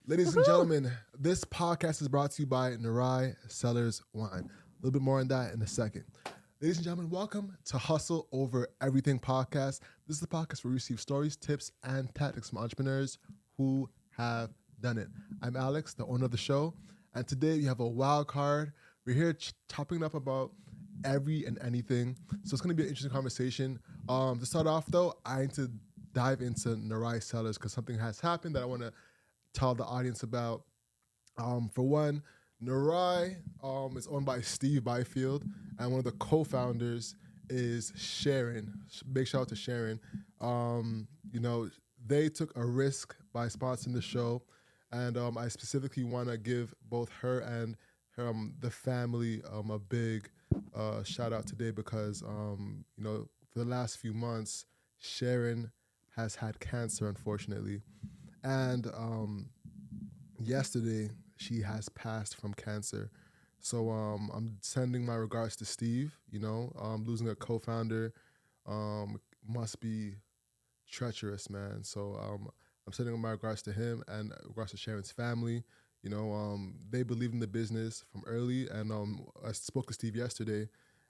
Ladies and gentlemen, this podcast is brought to you by Nyaraicellaras wine. A little bit more on that in a second. Ladies and gentlemen, welcome to Hustle Over Everything podcast. This is the podcast where we receive stories, tips, and tactics from entrepreneurs who have done it. I'm Alex, the owner of the show, and today we have a wild card. We're here chopping up about every and anything, so it's going to be an interesting conversation. To start off, though, I need to dive into Nyarai Cellars because something has happened that I want to tell the audience about. For one, Nyarai is owned by Steve Byfield, and one of the co-founders is Sharon. Big shout out to Sharon. They took a risk by sponsoring the show, and I specifically want to give both her and the family a big shout out today because for the last few months, Sharon has had cancer, unfortunately. And yesterday, she has passed from cancer. So I'm sending my regards to Steve. Losing a co-founder must be treacherous, man. So I'm sending my regards to him and regards to Sharon's family. They believed in the business from early. And I spoke to Steve yesterday,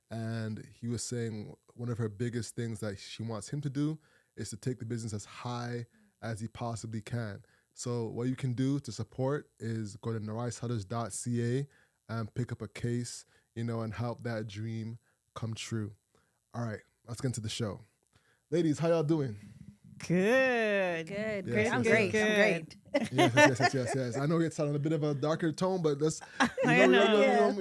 and he was saying one of her biggest things that she wants him to do is to take the business as high as he possibly can. So what you can do to support is go to Nyaraicellaras.ca and pick up a case, and help that dream come true. All right, let's get into the show. Ladies, how y'all doing? Good. Yes, I'm yes, great. yes. I'm great. Yes. I know it's on a bit of a darker tone, but let's I know.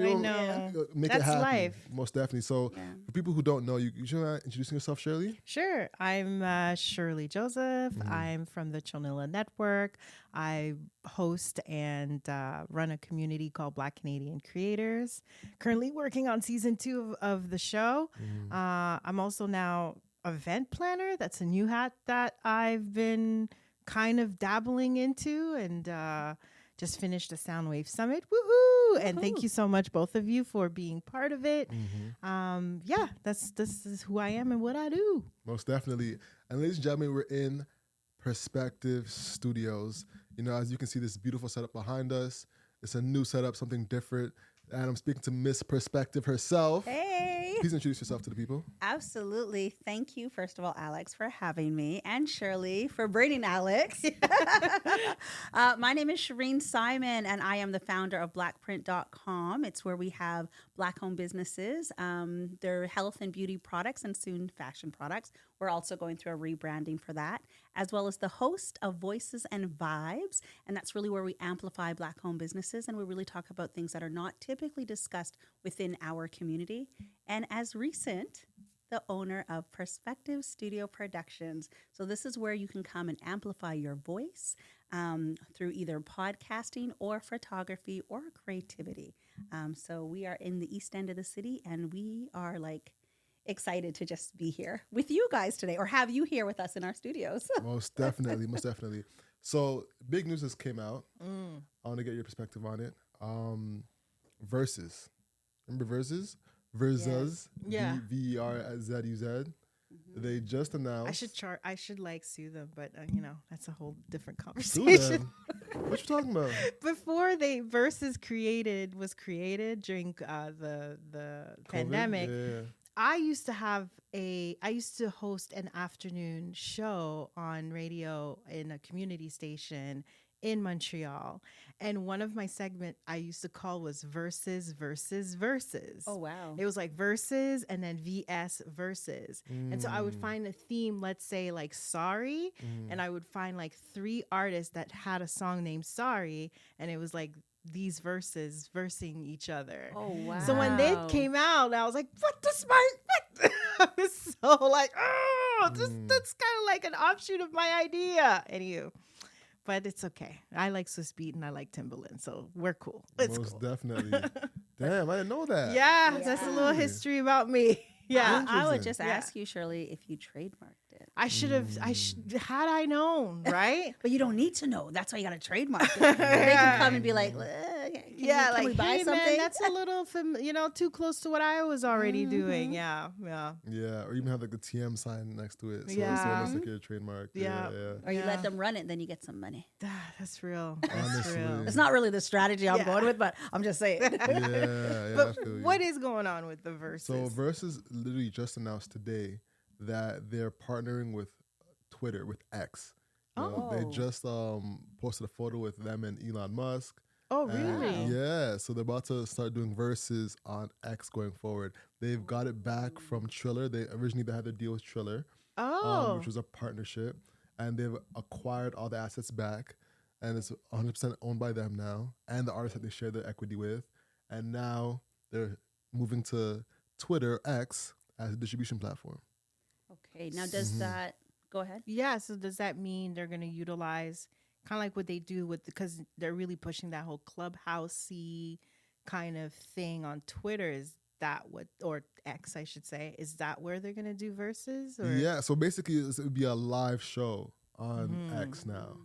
make That's it happen. life. Most definitely. So for people who don't know, you should introducing yourself, Sherley? Sure. I'm Sherley Joseph. Mm-hmm. I'm from the Chonilla Network. I host and run a community called Black Canadian Creators. Currently working on season 2 of the show. Mm-hmm. I'm also now event planner. That's a new hat that I've been kind of dabbling into, and just finished the Soundwave Summit. Woohoo! And thank you so much, both of you, for being part of it. Mm-hmm. This is who I am and what I do. Most definitely. And ladies and gentlemen, we're in Perspective Studios. As you can see, this beautiful setup behind us. It's a new setup, something different. And I'm speaking to Miss Perspective herself. Hey. Please introduce yourself to the people. Absolutely. Thank you, first of all, Alex, for having me, and Shirley for bringing Alex. My name is Shereen Simon, and I am the founder of blackprint.com. It's where we have Black-owned businesses. They're health and beauty products and soon fashion products. We're also going through a rebranding for that, as well as the host of Voices and Vibes. And that's really where we amplify Black-owned businesses, and we really talk about things that are not typically discussed within our community. And as recent, the owner of Perspective Studio Productions. So this is where you can come and amplify your voice through either podcasting or photography or creativity. So we are in the east end of the city, and we are excited to just be here with you guys today, or have you here with us in our studios. Most definitely. So big news just came out. I want to get your perspective on it. Versus. Remember Versus? Versus. Yeah. VERZUZ. Mm-hmm. They just announced. I should sue them, but that's a whole different Sue conversation. them? What you talking about? Before Versus was created during the COVID? pandemic, Yeah. I used to host an afternoon show on radio in a community station in Montreal. And one of my segment I used to call was Versus. Oh, wow. It was like Versus and then VS Versus. And so I would find a theme, let's say Sorry. And I would find 3 artists that had a song named Sorry. And it was these verses versing each other. Oh, wow. So when they came out, I was like, what the smart? What? I was so that's kind of like an offshoot of my idea. Anywho. But it's okay. I like Swiss Beat and I like Timbaland, so we're cool. It's Most cool. definitely. Damn, I didn't know that. Yeah, that's a little history about me. Yeah. I would Interesting. just ask you, Shirley, if you trademarked it. I should have, had I known, right? But you don't need to know. That's why you got to trademark it. They can come and be like, can we buy hey something? man, that's a little too close to what I was already doing. Yeah. Yeah, or even have like the TM sign next to it, so Yeah. it's like your trademark. Yeah. Or you let them run it, then you get some money. That's real. That's Honestly. real. It's not really the strategy I'm going with, but I'm just saying. Yeah, I But feel you. what is going on with the Versus? So Versus literally just announced today that they're partnering with Twitter, with X. They just posted a photo with them and Elon Musk. Oh, really? Yeah, so they're about to start doing Versus on X going forward. They've got it back from Triller. They originally had their deal with Triller, which was a partnership, and they've acquired all the assets back, and it's 100% owned by them now, and the artists that they share their equity with, and now they're moving to Twitter X as a distribution platform. Okay, now does that go ahead? Yeah. So does that mean they're going to utilize kind of like what they do with, because they're really pushing that whole clubhousey kind of thing on Twitter? Is that what, or X, I should say, is that where they're going to do Versus? Or? Yeah, so basically it would be a live show on X now,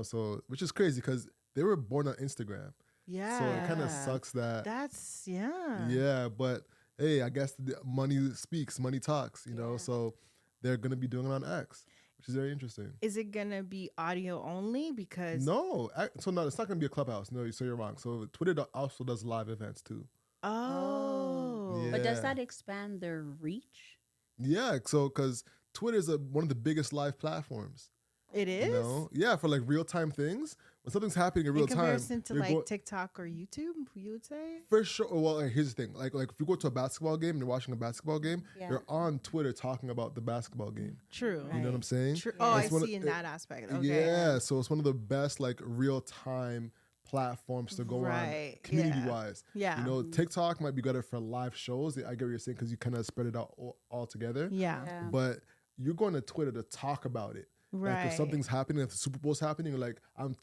so which is crazy because they were born on Instagram. Yeah. So it kind of sucks that. That's, yeah. Yeah, but hey, I guess the money speaks, money talks, so they're going to be doing it on X, which is very interesting. Is it going to be audio only? Because. No, it's not going to be a clubhouse. No, so you're wrong. So Twitter also does live events too. Oh. Yeah. But does that expand their reach? Yeah, so because Twitter is one of the biggest live platforms. It is? Yeah, for like real time things. When something's happening in real time. In comparison to like TikTok or YouTube, you would say? For sure. Well, here's the thing. Like if you go to a basketball game and you're watching a basketball game, you're on Twitter talking about the basketball game. True. You know what I'm saying? True. Oh, I see in that aspect. Okay. Yeah, so it's one of the best like real time platforms to go on community wise. Yeah. TikTok might be better for live shows. I get what you're saying because you kind of spread it out all together. Yeah. But you're going to Twitter to talk about it. Right. Like if something's happening, if the Super Bowl's happening, you're like, I'm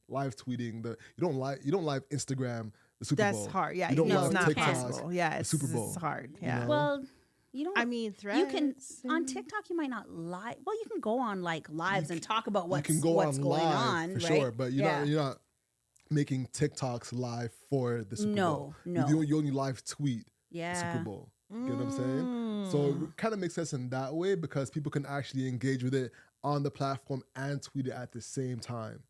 live tweeting. You don't live Instagram the Super Bowl. That's hard. Yeah. You don't it's live not TikTok possible. Yeah. It's Super Bowl. It's hard. Yeah. Well, you don't. I mean, threads. You can on TikTok. You might not live. Well, you can go on like lives and talk about what's you can go what's on going live, on, for right? sure. But you're not making TikToks live for the Super Bowl. No. You only live tweet the Super Bowl. You know what I'm saying? So it kind of makes sense in that way because people can actually engage with it on the platform and tweet it at the same time.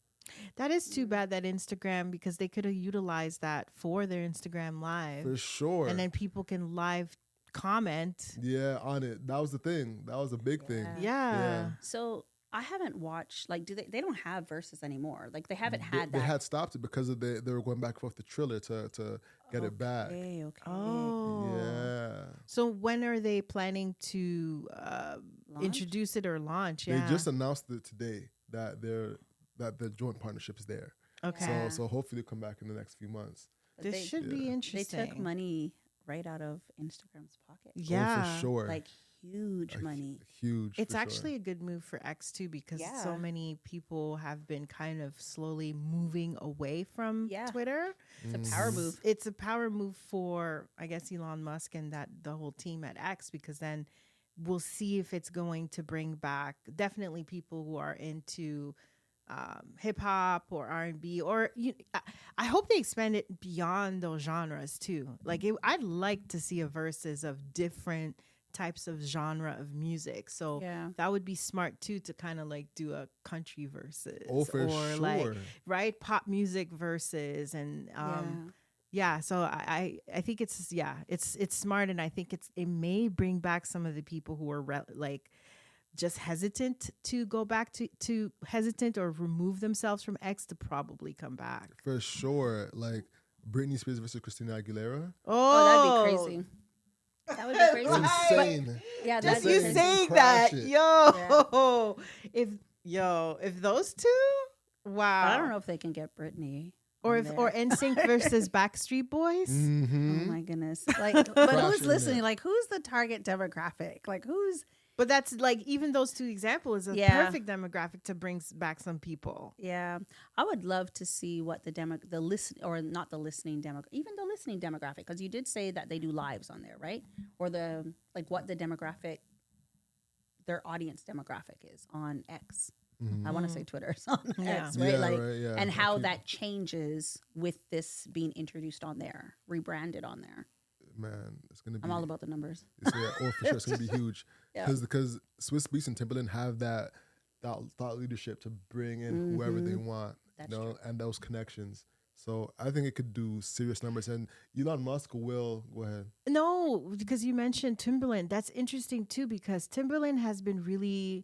That is too bad that Instagram, because they could have utilized that for their Instagram live. For sure. And then people can live comment. Yeah, on it. That was the thing. That was a big thing. Yeah. So I haven't watched, like, they don't have Versus anymore. Like, they haven't had They that. had stopped it because of they were going back and forth to Triller to get it back. Okay. Oh. Yeah. So when are they planning to introduce it or launch? Yeah. They just announced it today that the joint partnership is there. Okay. So hopefully they'll come back in the next few months. This should be They interesting. took money right out of Instagram's pocket. Yeah. Oh, for sure. Like, huge money. Huge. It's for actually sure. a good move for X too, because Yeah. so many people have been kind of slowly moving away from Twitter. It's a power move. It's a power move for, I guess, Elon Musk and the whole team at X, because then we'll see if it's going to bring back definitely people who are into hip hop or R&B, or I hope they expand it beyond those genres too. Like I'd like to see a versus of different types of genre of music. So that would be smart too, to kind of like do a country versus like right pop music versus and so I think it's smart, and I think it may bring back some of the people who are like just hesitant to go back to hesitant or remove themselves from X to probably come back. For sure. Like Britney Spears versus Christina Aguilera. Oh, that'd be crazy. That would be crazy. Insane. Yeah, just that's you crazy. saying that, if those two, wow. But I don't know if they can get Britney. Or NSYNC versus Backstreet Boys. Mm-hmm. Oh my goodness! Like, but who's listening? Like, who's the target demographic? Like, who's? But that's like, even those two examples is a perfect demographic to bring back some people. Yeah, I would love to see what even the listening demographic, because you did say that they do lives on there, right? Or what the demographic, their audience demographic is on X. I want to say Twitter. It's on Yeah. X, right? Yeah, Like, right, yeah. and how Keep- that changes with this being introduced on there, rebranded on there. Man, it's gonna be. I'm all about the numbers. For sure, it's gonna be huge. Yeah. Because Swiss Beats and Timberland have that thought leadership to bring in whoever they want, That's you know, and those connections. So I think it could do serious numbers. And Elon Musk will go ahead. No, because you mentioned Timberland. That's interesting too, because Timberland has been really,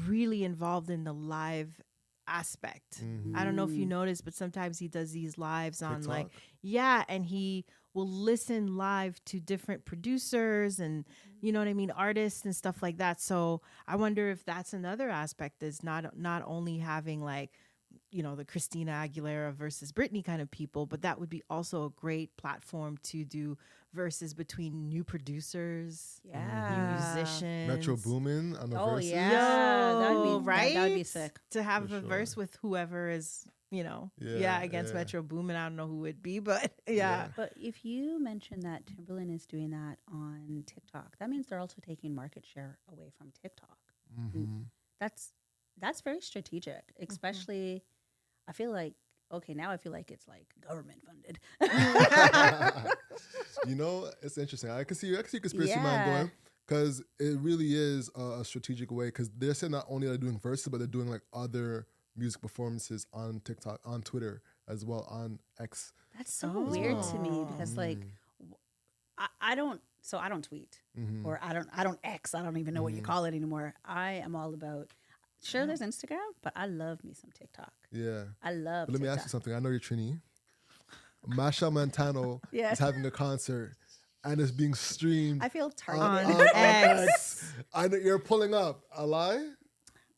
really involved in the live aspect. I don't know if you noticed, but sometimes he does these lives on like, TikTok. yeah, and he will listen live to different producers and you know what I mean, artists and stuff like that. So I wonder if that's another aspect, is not only having like, you know, the Christina Aguilera versus Britney kind of people, but that would be also a great platform to do verses between new producers, new Yeah. musicians. Metro Boomin on the Oh, verses. yeah. Yo, That'd be right? sick. To have For a sure. verse with whoever is, you know, Yeah, against yeah. Metro Boomin. I don't know who it'd be, but yeah. But if you mention that Timberland is doing that on TikTok, that means they're also taking market share away from TikTok. Mhm. That's very strategic, especially I feel like now I feel like it's like government funded. You know, it's interesting. I can see conspiracy mind Yeah. going, because it really is a strategic way. Because they're saying not only are they doing verses, but they're doing like other music performances on TikTok, on Twitter as well, on X. That's so weird to me because like Mm. I don't tweet Mhm. or I don't X. I don't even know what you call it anymore. I am all about there's Instagram, but I love me some TikTok. Yeah. I love But let me TikTok. ask you something. I know you're Trini. Masha Montano Yes. is having a concert and it's being streamed I feel on, targeted. On X. X. I know you're pulling up. A lie?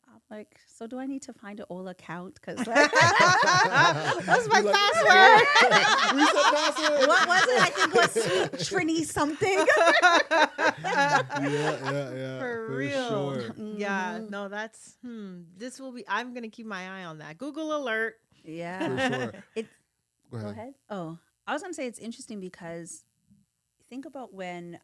I'm like, so do I need to find an old account? Because That's my password. Reset password. what was it? I think it was Sweet Trini something. Yeah. For real. Sure. Yeah, no, that's this will be, I'm gonna keep my eye on that. Google alert. Yeah. For sure. It, Go Go ahead. ahead. Oh, I was gonna say it's interesting because think about when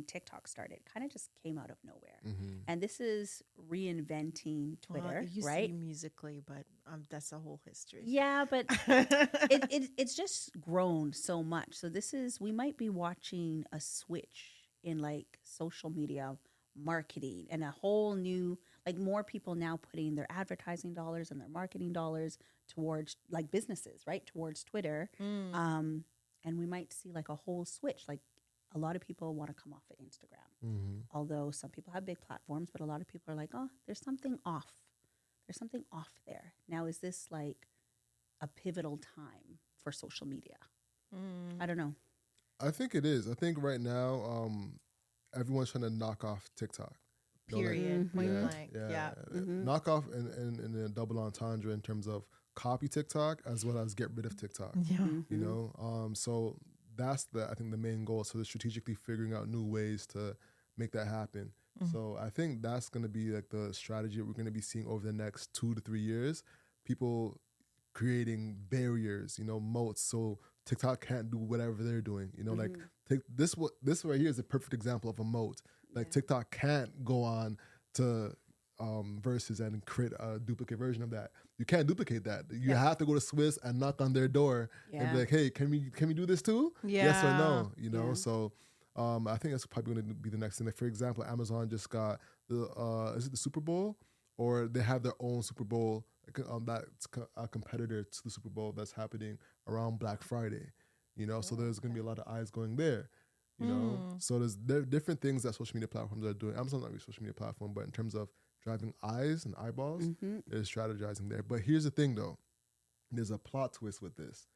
TikTok started. Kind of just came out of nowhere, and this is reinventing Twitter, Well, it used right? to be Musically, but that's a whole history. Yeah, but it's just grown so much. So we might be watching a switch in like social media marketing and a whole new, like more people now putting their advertising dollars and their marketing dollars towards like businesses, right? Towards Twitter. And we might see like a whole switch. Like a lot of people want to come off of Instagram, although some people have big platforms, but a lot of people are like, oh, there's something off. There's something off there. Now, is this like a pivotal time for social media? I don't know. I think it is. I think right now, everyone's trying to knock off TikTok. You know, like- Period. Point blank. Yeah. Knock off in a double entendre in terms of copy TikTok as well as get rid of TikTok. Yeah. You know, so that's I think the main goal. So they're strategically figuring out new ways to make that happen. So I think that's going to be like the strategy that we're going to be seeing over the next 2 to 3 years. People creating barriers, you know, moats, so TikTok can't do whatever they're doing. You know, like this right here is a perfect example of a moat. Like TikTok can't go on to verses and create a duplicate version of that. You can't duplicate that. You have to go to Swiss and knock on their door and be like, hey, can we do this too? Yes or no? You know, so I think that's probably going to be the next thing. Like, for example, Amazon just got is it the Super Bowl, or they have their own Super Bowl that's a competitor to the Super Bowl that's happening around Black Friday. You know, so there's going to be a lot of eyes going there. You know, so there are different things that social media platforms are doing. Amazon's not really a social media platform, but in terms of driving eyes and eyeballs, they're strategizing there. But here's the thing, though. There's a plot twist with this.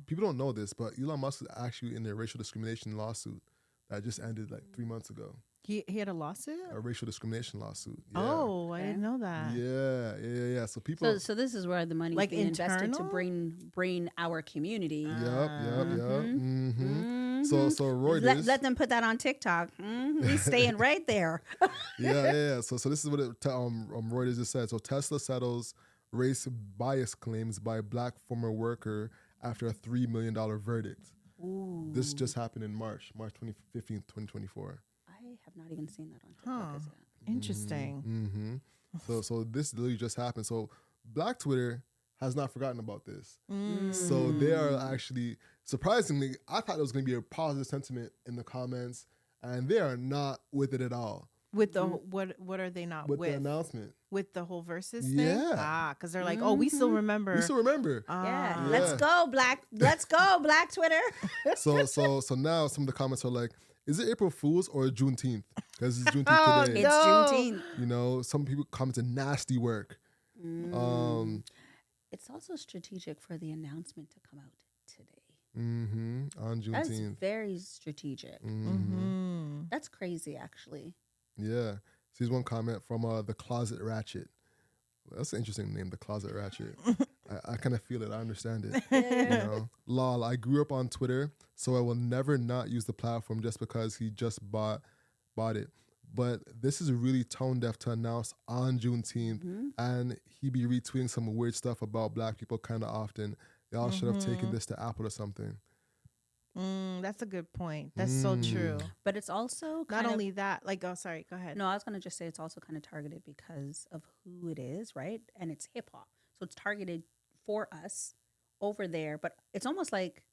People don't know this, but Elon Musk is actually in a racial discrimination lawsuit that just ended like 3 months ago. He had a lawsuit? A racial discrimination lawsuit. Yeah. Oh, I didn't know that. Yeah. So people. So this is where the money Like is being invested to internal? bring our community. Yep. So Reuters. Let them put that on TikTok. He's staying right there. Yeah. So this is what Reuters just said. So Tesla settles race bias claims by black former worker after a $3 million verdict. Ooh. This just happened in March 15th, 2024. I have not even seen that on TikTok. Is it? Interesting. So this literally just happened. So Black Twitter has not forgotten about this. So they are actually, surprisingly, I thought there was going to be a positive sentiment in the comments, and they are not with it at all. With the what are they not with? The announcement. With the whole versus thing? Yeah. Because they're like, oh, we still remember. We still remember. Yeah. Let's go, Black Twitter. So now some of the comments are like, is it April Fool's or Juneteenth? Because it's Juneteenth today. It's Juneteenth. You know, some people commented nasty work. It's also strategic for the announcement to come out today. On Juneteenth. That's very strategic. That's crazy, actually. Yeah. So here's one comment from the Closet Ratchet. That's an interesting name, the Closet Ratchet. I kind of feel it. I understand it. You know, lol. I grew up on Twitter, so I will never not use the platform just because he just bought it. But this is really tone deaf to announce on Juneteenth, and he be retweeting some weird stuff about Black people kind of often. Y'all should have taken this to Apple or something. That's a good point. That's so true. But it's also not only that, like, oh, sorry, go ahead. No, I was going to just say it's also kind of targeted because of who it is, right? And it's hip hop. So it's targeted for us over there. But it's almost like,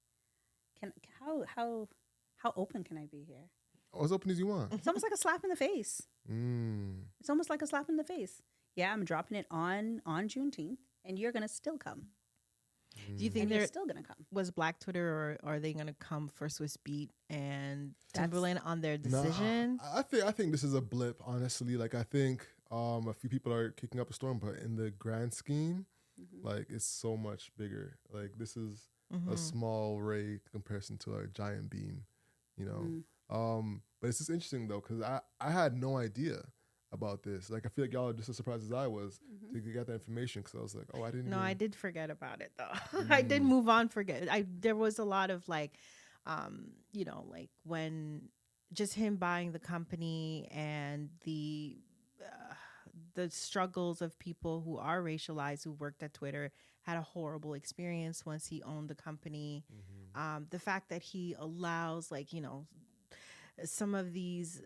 how open can I be here? As open as you want. It's almost like a slap in the face. It's almost like a slap in the face. Yeah, I'm dropping it on Juneteenth, and you're going to still come. Do you think they're still going to come? Was Black Twitter, or are they going to come for Swiss Beat and Timberland on their decision? I think this is a blip, honestly. Like, I think a few people are kicking up a storm, but in the grand scheme, like, it's so much bigger. Like, this is a small ray comparison to a giant beam, you know? But it's just interesting, though, because I had no idea about this. Like, I feel like y'all are just as surprised as I was to get that information, because I was like, oh, I didn't. No, I did forget about it though. I did move on. There was a lot of like, you know, like when just him buying the company and the struggles of people who are racialized who worked at Twitter, had a horrible experience once he owned the company. The fact that he allows, like, you know, some of these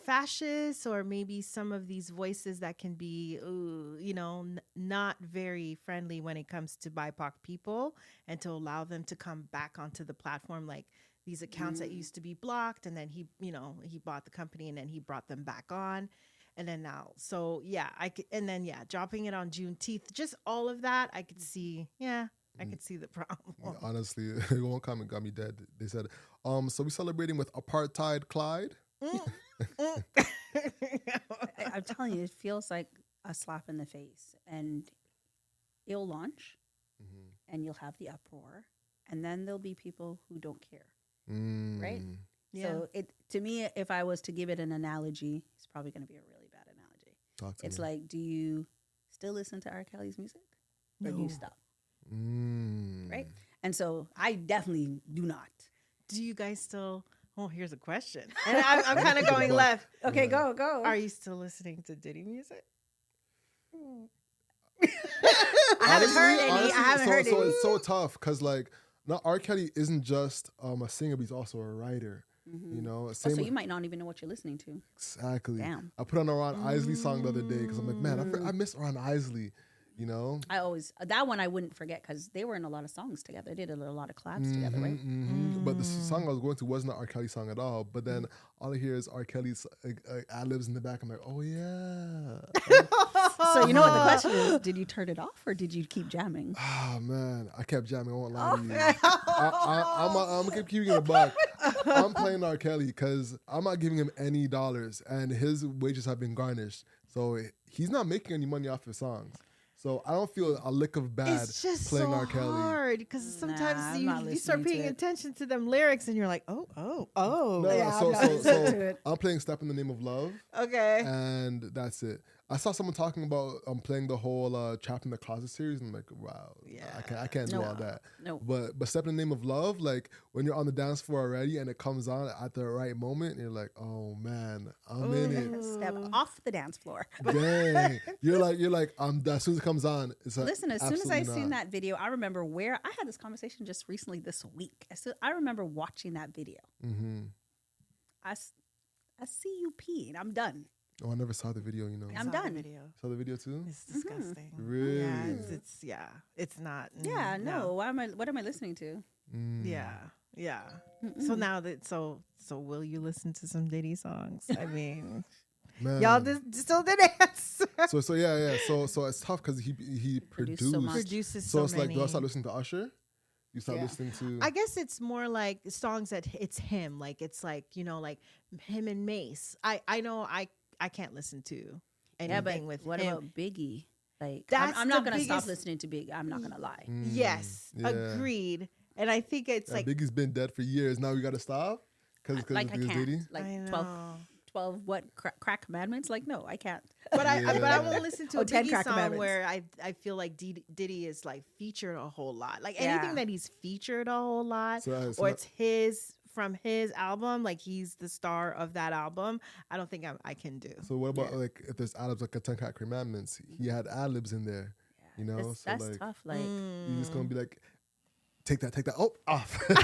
fascists or maybe some of these voices that can be, you know, not very friendly when it comes to BIPOC people, and to allow them to come back onto the platform, like these accounts that used to be blocked, and then he, you know, he bought the company and then he brought them back on. And then now, so yeah, dropping it on Juneteenth, just all of that, I could see, I could see the problem. Honestly, one comment got me dead. They said, so we celebrating with Apartheid Clyde? I'm telling you, it feels like a slap in the face. And it'll launch, and you'll have the uproar, and then there'll be people who don't care, right? Yeah. So to me, if I was to give it an analogy, it's probably going to be a really bad analogy. It's like, do you still listen to R. Kelly's music, or do you stop? Right? And so I definitely do not. Do you guys still? Oh, here's a question. And I'm kind of going left. Okay, go. Are you still listening to Diddy music? I haven't heard any. I haven't heard any. So it's so tough because, like, not R. Kelly isn't just a singer, but he's also a writer. You know, so you might not even know what you're listening to. Exactly. Damn. I put on a Ron Isley song the other day because I'm like, man, I miss Ron Isley. You know, that one I wouldn't forget because they were in a lot of songs together. They did a lot of collabs together, right? But the song I was going to wasn't an R. Kelly song at all. But then all I hear is R. Kelly's ad-libs in the back. I'm like, oh yeah. So you know what the question is? Did you turn it off or did you keep jamming? Oh man, I kept jamming. I won't lie to you. I'm gonna keep it a buck. I'm playing R. Kelly because I'm not giving him any dollars, and his wages have been garnished. So he's not making any money off his songs. So I don't feel a lick of bad it's just playing so R. Kelly. hard because sometimes you start paying attention to them lyrics and you're like, oh. So I'm playing Step in the Name of Love. Okay. And that's it. I saw someone talking about playing the whole Trapped in the Closet series, and I'm like, wow, I can't do all that. No. But Step in the Name of Love, like when you're on the dance floor already and it comes on at the right moment, and you're like, oh man, I'm in it. Step off the dance floor. Dang. You're like, as soon as it comes on, it's like, listen, as soon as I seen that video, I remember where I had this conversation just recently this week. I remember watching that video. I see you peeing. I'm done. Oh, I never saw the video. I'm Saw the done. video. Saw the video too. It's disgusting. Really? Yeah, it's not. Yeah, no. What am I listening to? Yeah. So now that so will you listen to some Diddy songs? I mean, Man. y'all still didn't answer. So yeah. So it's tough because he Produced so much. Produces So so it's many. like, do I start listening to Usher? You start Yeah. listening to. I guess it's more like songs that it's him. Like it's like like him and Mace. I know I can't listen to anything with what him. about Biggie? Like, That's I'm not the gonna stop biggest- listening to Biggie. I'm not gonna lie. Yes, yeah. agreed. And I think it's Yeah, like Biggie's been dead for years. Now we got to stop because Like I can't. Diddy. Like I 12 know. 12 what crack commandments? Like no, I can't. But I Yeah. won't listen to Oh, a 10 Biggie crack song commandments. where I feel like Diddy is like featured a whole lot. Like Yeah. anything that he's featured a whole lot, So or it's his from his album, like he's the star of that album. I don't think I can do. So what about like if there's ad-libs like a 10 Crack Commandments? He had ad-libs in there, That's like tough. Like you're just gonna be like, take that, oh, off. take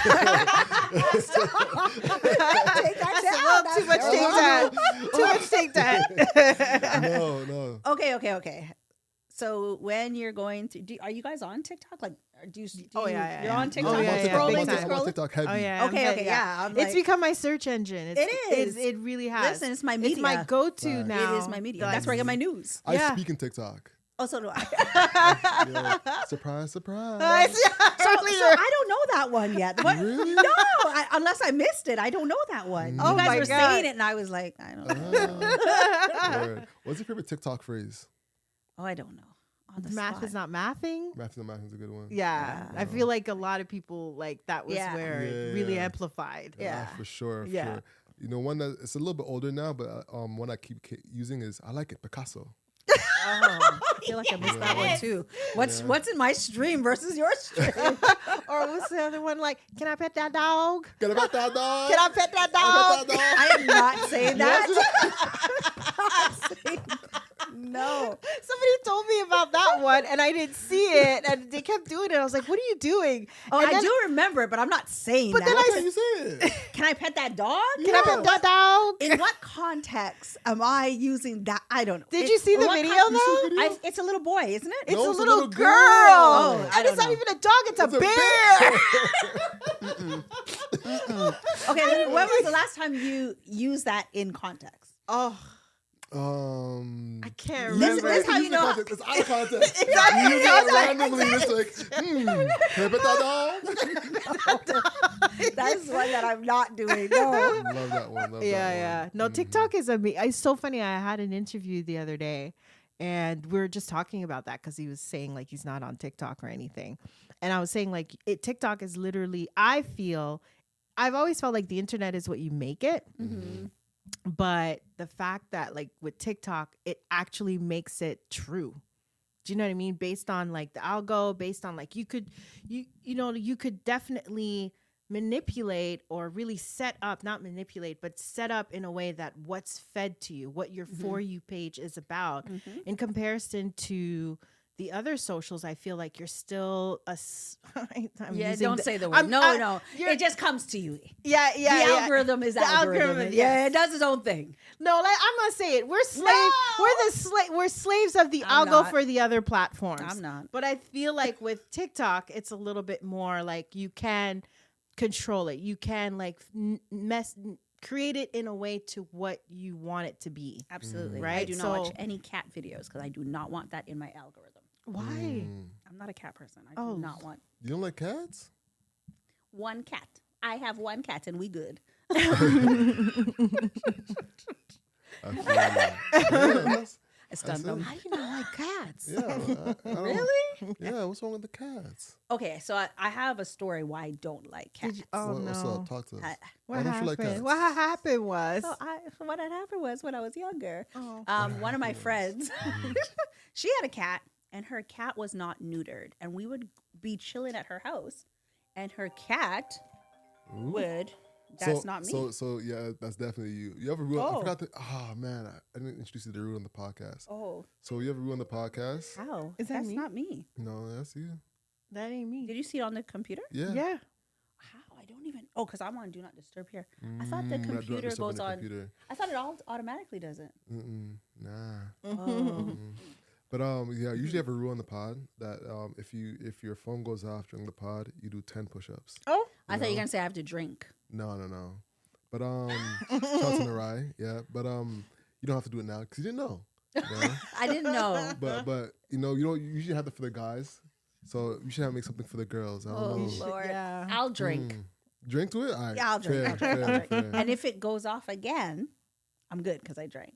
that Too much take that. Too much take that. No. Okay. So when you're going to, are you guys on TikTok? Like, yeah. You're on TikTok. Oh, yeah, yeah, Scrolling, big just time. I'm on scrolling. TikTok heavy. Oh yeah. Okay, yeah. I'm It's like- become my search engine. It is. It really has. Listen, it's my It's media. my go-to Right. now. It is my media. Like, That's where I get my news. I Yeah. speak in TikTok. Oh, so do I. Yeah. Surprise. So Clear. I don't know that one yet. What? Really? No, unless I missed it. I don't know that one. Oh You guys my were God. saying it, and I was like, I don't know. Word. What's your favorite TikTok phrase? Oh, I don't know. On the Math spot. is not mathing. Math is a good one. Yeah, I feel like a lot of people like that was Yeah. where it really Yeah. amplified. Yeah. For sure. Yeah. One that it's a little bit older now, but one I keep using is I like it Picasso. Oh, I feel like I missed that one too. What's in my stream versus your stream? Or what's the other one? Like, can I pet that dog? Get about that dog. Can I pet that Get dog? that I am not saying that. No. Somebody told me about that one, and I didn't see it, and they kept doing it. I was like, "What are you doing?" Oh, And I then- do remember it, but I'm not saying But that. then That's how you say it. Can I pet that dog? Can I pet that dog? In what context am I using that? I don't know. Did you see the what video con- though? video? It's a little boy, isn't it? It's No, a it's a little little girl. girl. I And it's don't not know. even a dog, it's a bear. Okay, then when was the last time you used that in context? Oh, Um, I can't This remember. is how you know. Context. It's out of context. Exactly. You use it randomly. It's like, can I pet that dog? That's one that I'm not doing. No. Love that one. Love Yeah, that yeah. one. No, TikTok is it's so funny. I had an interview the other day, and we were just talking about that because he was saying like he's not on TikTok or anything, and I was saying like TikTok is literally. I've always felt like the internet is what you make it. But the fact that like with TikTok, it actually makes it true. Do you know what I mean? Based on like the algo, based on like you could definitely manipulate or really not manipulate, but set up in a way that what's fed to you, what your For You page is about in comparison to the other socials. I feel like you're still Don't say the word. No. It just comes to you. Yeah. The algorithm is The algorithm. algorithm, Yeah, yes. it does its own thing. No, like, I'm gonna say it. We're slaves. No! We're slaves of the I'm algo not. for the other platforms. I'm not. But I feel like with TikTok, it's a little bit more like you can control it. You can like create it in a way to what you want it to be. Absolutely. Right? I do not watch So- any cat videos because I do not want that in my algorithm. Why? I'm not a cat person. I do not want You don't like cats? one cat. I have one cat and we good. I feel that. Yeah, I stunned them. How do you not like cats? yeah, I don't- Really? Yeah, what's wrong with the cats? Okay, so I have a story why I don't like cats. Oh What's no! up? Talk to us. I- What Why don't you like happened? cats? What happened was. So what had happened was when I was younger, Oh. one of my friends, she had a cat, and her cat was not neutered, and we would be chilling at her house, and her cat would. That's not me. So yeah, that's definitely you. You ever ruin? I Oh. forgot to. Oh man, I didn't introduce you to Ruin on the podcast. Oh, So you ever ruin the podcast? how? Is that That's me? not me. No, that's you. That ain't me. Did you see it on the computer? Yeah. Yeah. How? I don't even. Oh, because I'm on Do Not Disturb here. I thought the Do not computer disturb goes the on. computer. I thought it all automatically does it. Nah. Oh. Mm. But yeah, I usually have a rule on the pod that if your phone goes off during the pod, you do 10 push-ups. Oh, I thought you were gonna say I have to drink. No. But shout out to Nyarai, yeah. But you don't have to do it now because you didn't know. You know? I didn't know. But you don't usually have that for the guys, so you should have make something for the girls. I don't Oh know. Lord, Yeah. I'll drink. Drink to it. All right. Yeah, I'll drink. Fair, I'll drink. fair. And if it goes off again, I'm good because I drank.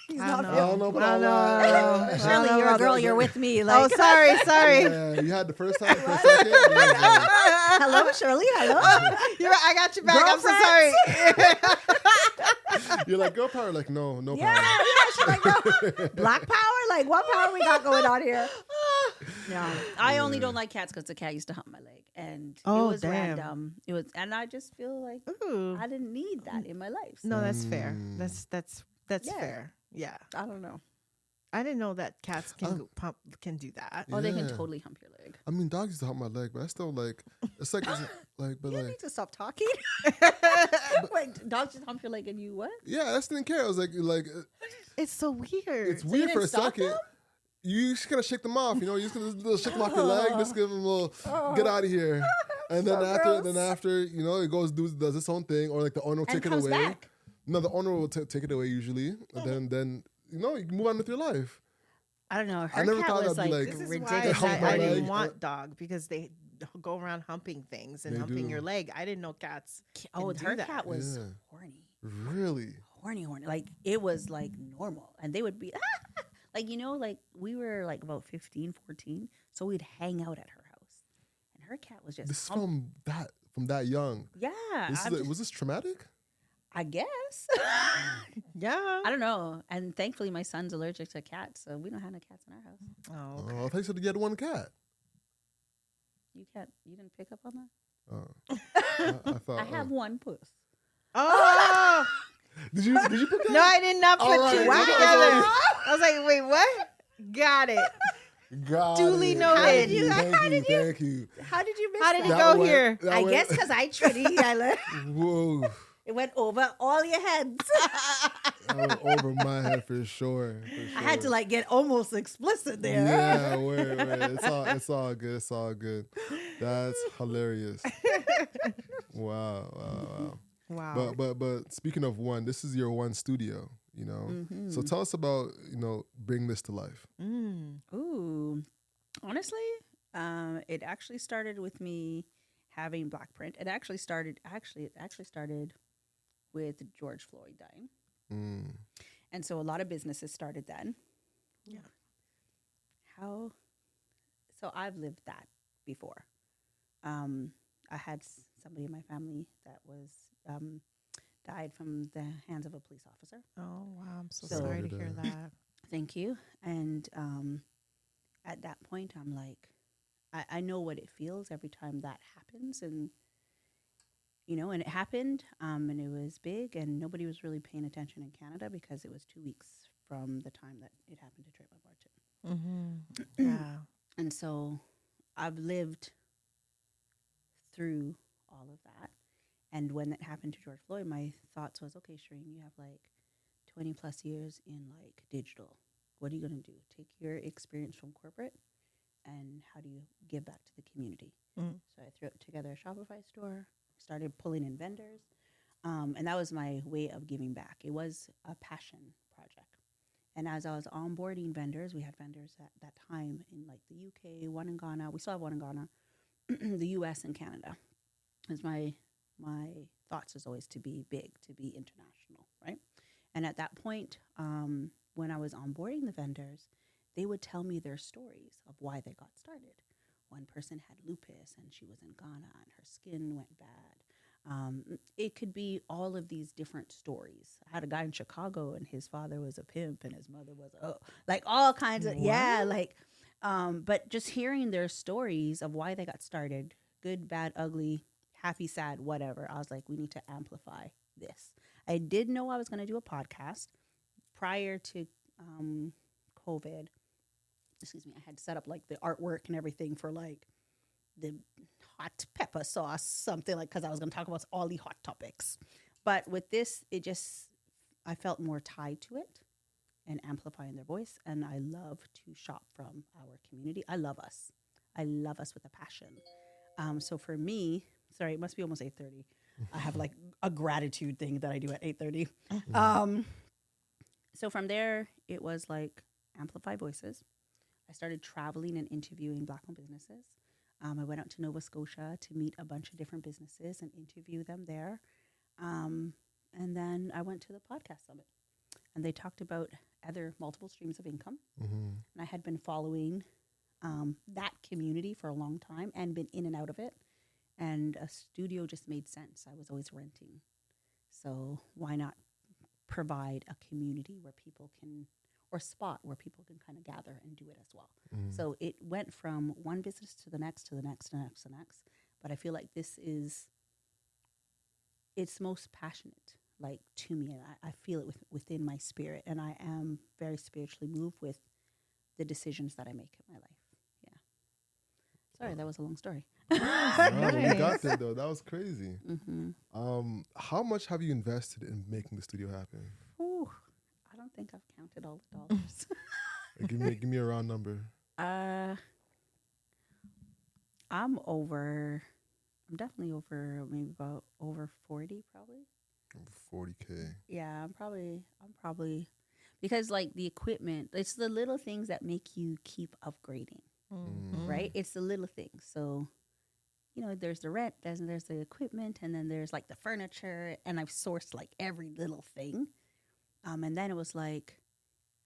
He's I not know. I don't know, but I I'll know. lie. I Shirley, know you're a about girl. that. You're with me. Oh, Like, sorry. Yeah, you had the first time, first second. Yeah, hello, Shirley. Hello. I got your back. I'm so sorry. you're like girl power. Like no Yeah, power. yeah. She's like, no. Black power. Like, what power we got going on here? No, I only don't like cats because the cat used to hump my leg, and Oh, it was damn. random. It was, and I just feel like Ooh. I didn't need that in my life. So No, that's fair. That's Yeah. fair. Yeah. I don't know. I didn't know that cats can do that. Oh, they can Yeah. totally hump your leg. I mean, dogs used to hump my leg, but I still like. It's like, but You like, need to stop talking. Wait, dogs just hump your leg and you what? yeah, I just didn't care. I was like, It's so weird. it's you weird for a didn't stop second. them? You just gotta shake them off, you just gotta shake them off your leg, just give them a little, get out of here. And then So after, it goes does its own thing, or like the owner will And take it comes away. back. No, the owner will take it away usually, and then you can move on with your life. I don't know. Her I never cat thought was that'd be like like- This is ridiculous. why hump my I didn't leg. want dog because they go around humping things and They humping do. your leg. I didn't know cats. Oh, can do her that. cat was Yeah. horny. Really? Horny. Like it was like normal. And they would be like, like we were like about 15, 14. So we'd hang out at her house. And her cat was just This is from that young. Yeah. Was this traumatic? I guess. Yeah. I don't know. And thankfully my son's allergic to cats, so we don't have no cats in our house. Oh, okay. Oh, I thought you said you had one cat. You didn't pick up on that? I thought. I have one puss. Oh Did you put that? no, I did not put All right. two Wow. together. I was like, wait, what? Got it. Got Duly it. noted. Thank you. How did you miss How did it that? go went- here? that I went- guess because I treated Whoa. it went over all your heads. Over my head for sure. I had to like get almost explicit there. Yeah, wait. It's all good. It's all good. That's hilarious. Wow. Wow. But speaking of one, this is your one studio, So tell us about, bring this to life. Ooh, honestly, it actually started with me having black print. It actually started with George Floyd dying, and so a lot of businesses started then. Yeah. So I've lived that before. I had somebody in my family that was died from the hands of a police officer. Oh, wow. I'm so So- sorry to hear that. Thank you. And at that point, I'm like, I know what it feels every time that happens. And, and it happened and it was big and nobody was really paying attention in Canada because it was 2 weeks from the time that it happened to Trayvon Martin. Yeah. And so I've lived through all of that. And when that happened to George Floyd, my thoughts was, okay, Shereen, you have like 20 plus years in like digital. What are you going to do? Take your experience from corporate and how do you give back to the community? So I threw together a Shopify store, started pulling in vendors. And that was my way of giving back. It was a passion project. And as I was onboarding vendors, we had vendors at that time in like the UK, one in Ghana. We still have one in Ghana, the US and Canada. Because my thoughts is always to be big, to be international, right? And at that point, when I was onboarding the vendors, they would tell me their stories of why they got started. One person had lupus and she was in Ghana and her skin went bad. It could be all of these different stories. I had a guy in Chicago and his father was a pimp and his mother was like all kinds of, but just hearing their stories of why they got started, good, bad, ugly, happy, sad, whatever. I was like, we need to amplify this. I did know I was going to do a podcast prior to COVID. I had set up like the artwork and everything for like the hot pepper sauce, something like, because I was going to talk about all the hot topics. But with this, I felt more tied to it and amplifying their voice. And I love to shop from our community. I love us. I love us with a passion. So for me, sorry, it must be almost 8:30. I have like a gratitude thing that I do at 8:30. So from there, it was like amplify voices. I started traveling and interviewing Black-owned businesses. I went out to Nova Scotia to meet a bunch of different businesses and interview them there. And then I went to the podcast summit, and they talked about other multiple streams of income. And I had been following that community for a long time and been in and out of it. And a studio just made sense. I was always renting. So why not provide a community where people can, or spot where people can kind of gather and do it as well. So it went from one business to the next, to the next, to the next, to the next. But I feel like this is, it's most passionate, like to me. And I feel it within my spirit. And I am very spiritually moved with the decisions that I make in my life. Yeah. Sorry, that was a long story. Wow, we got there though. That was crazy. How much have you invested in making the studio happen? Ooh, I don't think I've counted all the dollars. Give me a round number. I'm definitely over, maybe about over 40 probably. 40K. Yeah, I'm probably, because like the equipment, it's the little things that make you keep upgrading, right? It's the little things. So, you know, there's the rent, there's the equipment, and then there's like the furniture, and I've sourced like every little thing. And then it was like,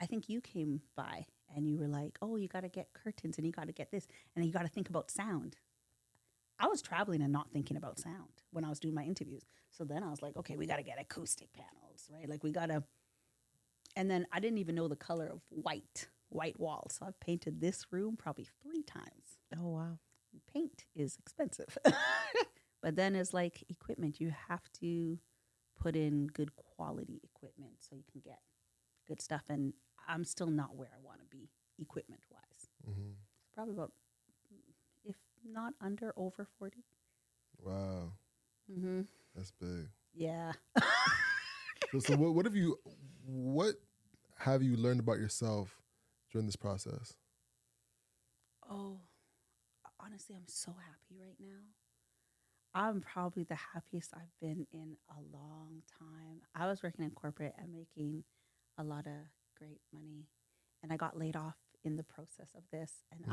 I think you came by and you were like, oh, you got to get curtains and you got to get this, and then you got to think about sound. I was traveling and not thinking about sound when I was doing my interviews. So then I was like, okay, we got to get acoustic panels, right? Like we got to, and then I didn't even know the color of white walls. So I've painted this room probably 3 times. Oh, wow. Paint is expensive. But then it's like equipment. You have to put in good quality equipment so you can get good stuff. And I'm still not where I want to be equipment-wise. Probably about, if not under, over 40. Wow. That's big. Yeah. So what have you learned about yourself during this process? Oh, honestly, I'm so happy right now. I'm probably the happiest I've been in a long time. I was working in corporate and making a lot of great money, and I got laid off in the process of this. And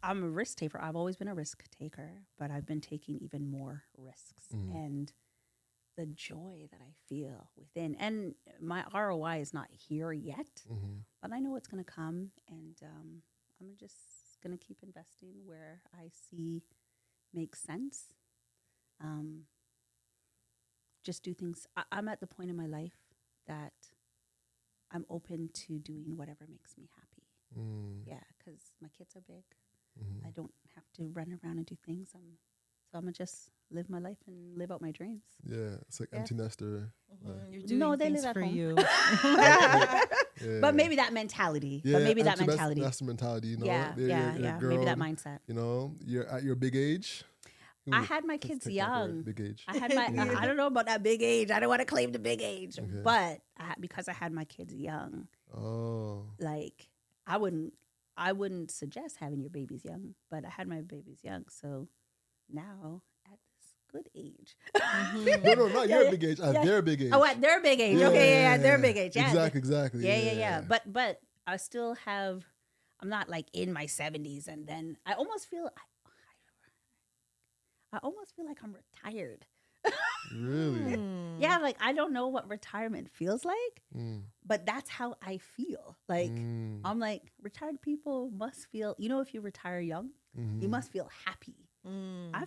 I'm a risk taker. I've always been a risk taker, but I've been taking even more risks. And the joy that I feel within, and my ROI is not here yet, but I know it's going to come, and I'm just going to keep investing where I see makes sense. Just do things. I'm at the point in my life that I'm open to doing whatever makes me happy. Yeah, because my kids are big. I don't have to run around and do things. So I'm going to just live my life and live out my dreams. Yeah, it's like empty nester. You're doing they things live at for home. you. Yeah. But maybe that mentality. Yeah, That's the mentality, you know. Yeah, You're maybe that grown, mindset. You know, you're at your big age. I had my kids Take that word, young. big age. I had my. I don't know about that big age. I don't want to claim the big age, Okay. but because I had my kids young, like I wouldn't suggest having your babies young, but I had my babies young, so now at this good age. No, not your big age. At their big age. Oh, at their big age. Okay, yeah, their big age. Yeah, Exactly. Yeah. But I still have. I'm not like in my 70s, and then I almost feel. I almost feel like I'm retired. Really? Yeah, like I don't know what retirement feels like, but that's how I feel. Like I'm like, retired people must feel, if you retire young, you must feel happy. I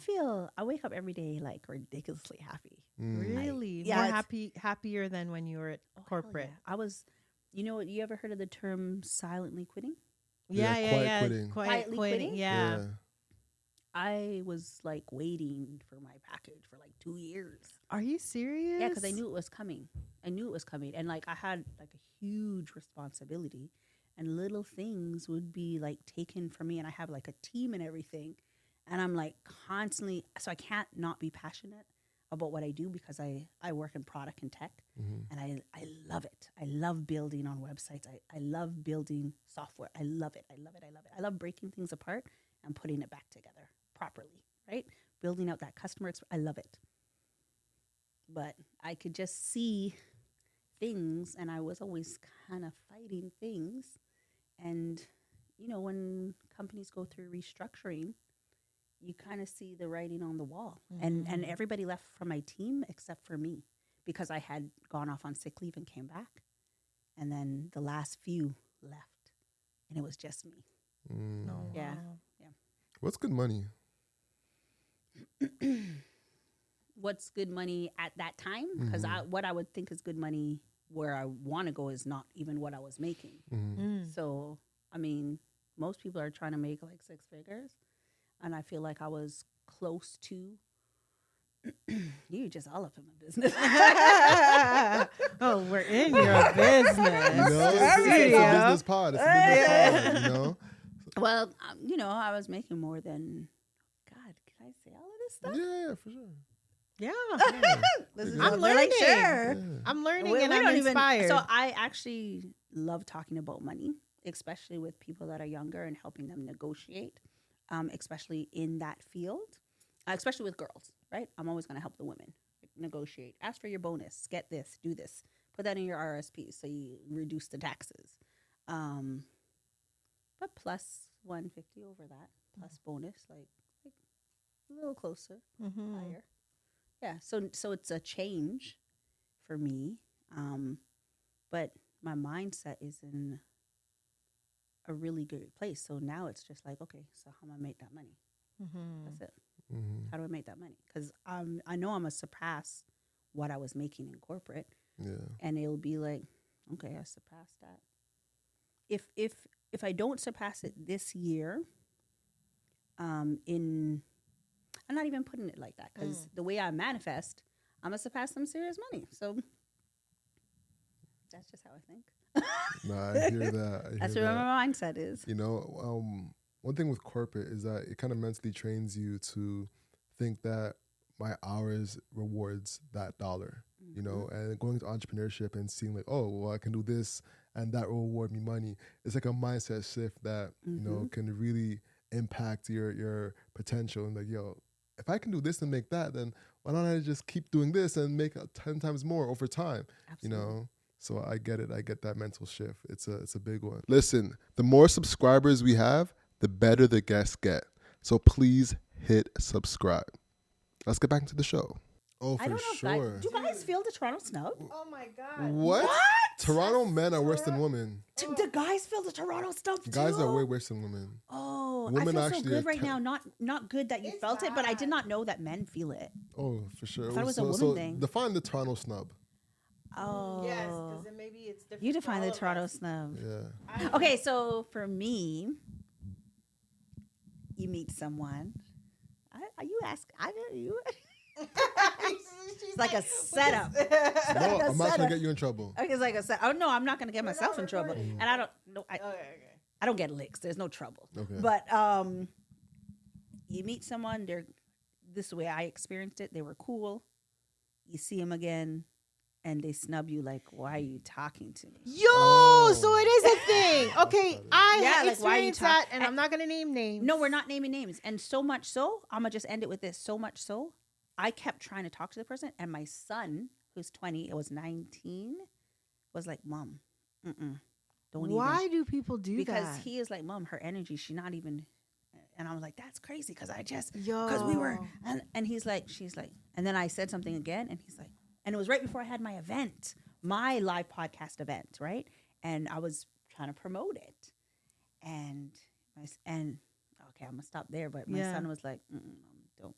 wake up every day like ridiculously happy. Really? Yeah, More happier than when you were at corporate. Yeah. I was, you ever heard of the term silently quitting? Quiet quitting. Quietly quitting? Yeah. I was like waiting for my package for like 2 years. Are you serious? Yeah, because I knew it was coming. And like I had like a huge responsibility, and little things would be like taken from me, and I have like a team and everything. And I'm like constantly, so I can't not be passionate about what I do because I work in product and tech, and I love it. I love building on websites. I love building software. I love it. I love it. I love it. I love breaking things apart and putting it back together properly, right? Building out that customer I love it. But I could just see things, and I was always kind of fighting things. And, you know, when companies go through restructuring, you kind of see the writing on the wall. And everybody left from my team except for me because I had gone off on sick leave and came back. And then the last few left, and it was just me. Oh, Yeah. wow. Yeah. What's good money? What's good money at that time? Because what I would think is good money where I want to go is not even what I was making. So, I mean, most people are trying to make like 6 figures. And I feel like I was close to, you just all up in my business. Oh, we're in your business. You know, it's a business pod. It's a business pod, you know? Well, you know, I was making more than, God, can I say all of this stuff? Yeah, for sure. Yeah. This is I'm they're like, learning. sure. Yeah. I'm learning We and I'm don't even- inspired. So I actually love talking about money, especially with people that are younger and helping them negotiate, especially in that field, especially with girls, right? I'm always going to help the women negotiate. Ask for your bonus. Get this. Do this. Put that in your RSP so you reduce the taxes. But plus 150 over that, plus bonus, like a little closer, higher. Yeah, so it's a change for me, but my mindset is in a really good place. So now it's just like, okay, so how am I make that money? That's it. How do I make that money? Because I know I'm gonna surpass what I was making in corporate, and it'll be like, okay, I surpassed that. If I don't surpass it this year, I'm not even putting it like that because the way I manifest, I'm gonna surpass some serious money. So that's just how I think. Nah, I hear that. That's where my mindset is. You know, one thing with corporate is that it kind of mentally trains you to think that my hours rewards that dollar, you know, and going to entrepreneurship and seeing like, oh, well, I can do this and that will reward me money. It's like a mindset shift that, you know, can really impact your potential and like, yo, if I can do this and make that, then why don't I just keep doing this and make 10 times more over time, Absolutely. you know? So I get it. I get that mental shift. It's a big one. Listen, the more subscribers we have, the better the guests get. So please hit subscribe. Let's get back into the show. Oh, I for don't know. sure. Do you guys feel the Toronto snub? Oh my God. What? Toronto men are worse than women. The guys feel the Toronto stuff too. Guys are way worse than women. Oh, Women I feel so actually good are right now. Not good that you It's felt it, but I bad. did not know that men feel it. Oh, for sure. I thought it was a woman thing. Define the Toronto snub. Oh, Yes, because then maybe it's different. you for define all the of Toronto us. snub. Yeah. Okay, so for me, you meet someone. You ask. I know you. It's like a setup. No, Like a I'm not trying to setup. get you in trouble. Okay, it's like a set. Oh no, I'm not gonna get myself in trouble, recording. and I don't. No, Okay. I don't get licks. There's no trouble. Okay. But you meet someone. This is the way I experienced it. They were cool. You see them again, and they snub you. Like, why are you talking to me? Yo, Oh. so it is a thing. Okay, I Yeah, have like, why are you experienced talk- that, and I'm not gonna name names. No, we're not naming names. And so much so, I'm gonna just end it with this. So much so, I kept trying to talk to the person, and my son, who's 20, it was 19, was like, "Mom, don't Why even." do people do Because that? he is like, "Mom, her energy, she's not even." And I was like, "That's crazy," because I just Yo, because we were, and he's like, she's like, and then I said something again, and he's like, and it was right before I had my event, my live podcast event, right? And I was trying to promote it, and okay, I'm gonna stop there. But my Yeah. son was like, "Don't."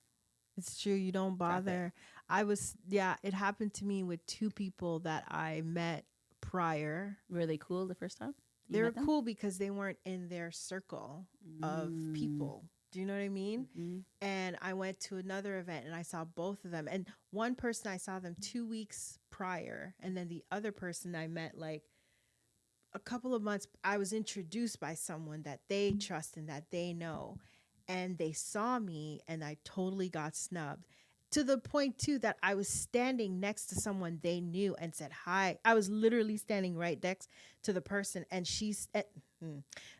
It's true. You don't Drop it. bother. It happened to me with 2 people that I met prior. Were they cool the first time? You They were met them? cool because they weren't in their circle of people. Do you know what I mean? Mhm. And I went to another event and I saw both of them. And one person I saw them 2 weeks prior, and then the other person I met like a couple of months. I was introduced by someone that they trust and that they know. and they saw me and I totally got snubbed. To the point too that I was standing next to someone they knew and said hi. I was literally standing right next to the person, and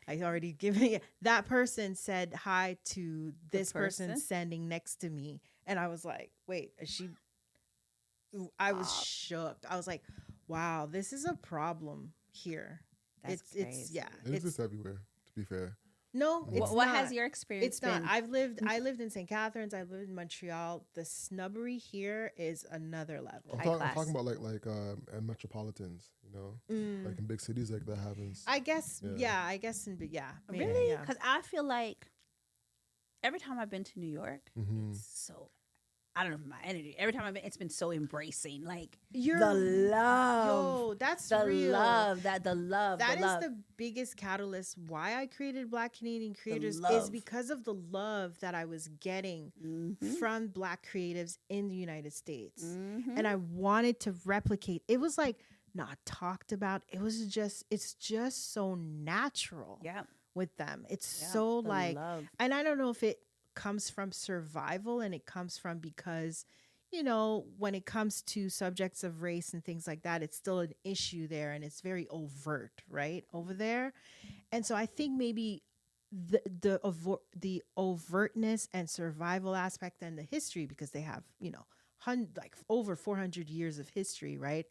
I already given it. That person said hi to this person standing next to me, and I was like, "Wait, is she?" I was shook. I was like, "Wow, this is a problem here." That's It's crazy. yeah. It's everywhere, to be fair. No, it's What not. has your experience It's not. been? I lived in St. Catharines. I lived in Montreal. The snubbery here is another level. I'm, High I'm class. talking about like and metropolitans, like in big cities like that happens. I guess, I guess, maybe, Really? yeah. Because I feel like every time I've been to New York, it's so, I don't know, my energy. Every time I've been, it's been so embracing. Like the love. Yo, that's the real. love. The love. That the is love. the biggest catalyst why I created Black Canadian creators is love. because of the love that I was getting from Black creatives in the United States. And I wanted to replicate. It was like not talked about. It's just so natural with them. It's so like, love. and I don't know if it comes from survival and it comes from because when it comes to subjects of race and things like that, it's still an issue there and it's very overt right over there. And so I think maybe the overtness and survival aspect and the history, because they have like over 400 years of history, right?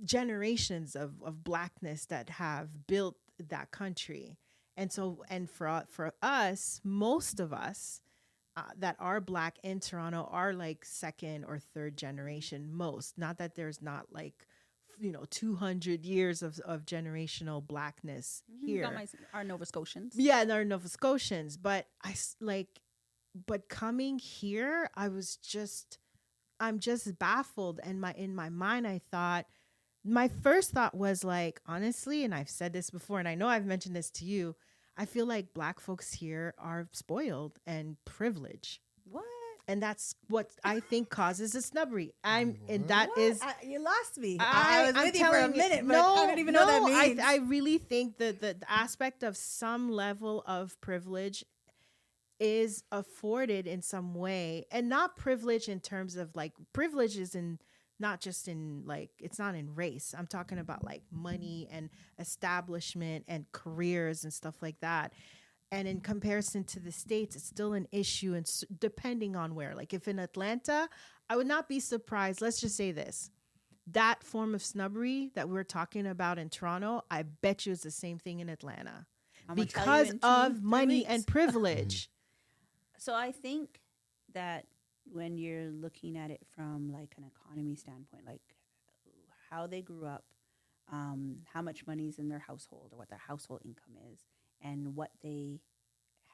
Generations of Blackness that have built that country. And so, and for us, most of us that are Black in Toronto are like second or third generation. Most, not that there's not like 200 years of generational Blackness here. Our Nova Scotians. Yeah, and our Nova Scotians. But but coming here, I'm just baffled. And in my mind, my first thought was like, honestly, and I've said this before, and I know I've mentioned this to you, I feel like Black folks here are spoiled and privileged. What? And that's what I think causes the snubbery. You lost me. I was with you for a minute, but I don't even know what that means. I really think that the aspect of some level of privilege is afforded in some way, and not privilege in terms of like privilege is in not just in like, it's not in race. I'm talking about like money and establishment and careers and stuff like that. And in comparison to the States, it's still an issue. And depending on where, like if in Atlanta, I would not be surprised. Let's just say this. That form of snubbery that we're talking about in Toronto, I bet you it's the same thing in Atlanta because of money and privilege. So I think that when you're looking at it from like an economy standpoint, like how they grew up, how much money's in their household or what their household income is, and what they